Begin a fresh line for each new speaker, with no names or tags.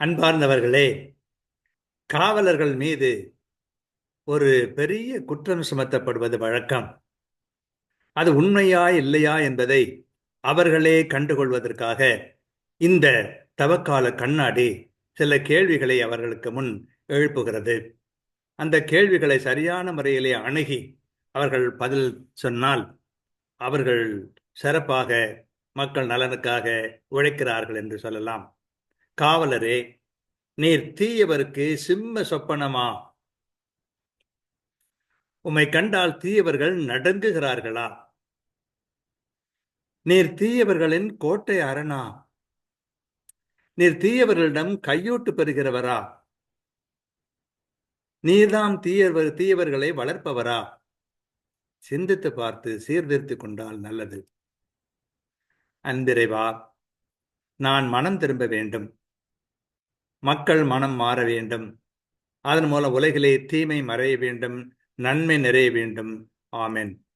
அன்பார்ந்தவர்களே, காவலர்கள் மீது ஒரு பெரிய குற்றம் சுமத்தப்படுவது வழக்கம். அது உண்மையா இல்லையா என்பதை அவர்களே கண்டுகொள்வதற்காக இந்த தவக்கால கண்ணாடி சில கேள்விகளை அவர்களுக்கு முன் எழுப்புகிறது. அந்த கேள்விகளை சரியான முறையிலே அணுகி அவர்கள் பதில் சொன்னால் அவர்கள் சிறப்பாக மக்கள் நலனுக்காக உழைக்கிறார்கள் என்று சொல்லலாம். காவலரே, நீர் தீயவருக்கு சிம்ம சொப்பனமா? உம்மை கண்டால் தீயவர்கள் நடுங்குகிறார்களா? நீர் தீயவர்களின் கோட்டை அரணா? நீர் தீயவர்களிடம் கையூட்டு பெறுகிறவரா? நீர்தாம் தீயவர்களை வளர்ப்பவரா? சிந்தித்து பார்த்து சீர்திருத்திக் கொண்டால் நல்லது. அன்பிறைவா, நான் மனம் திரும்ப வேண்டும். மக்கள் மனம் மாற வேண்டும். அதன் மூலம் உலகிலே தீமை மறைய வேண்டும், நன்மை நிறைய வேண்டும். ஆமென்.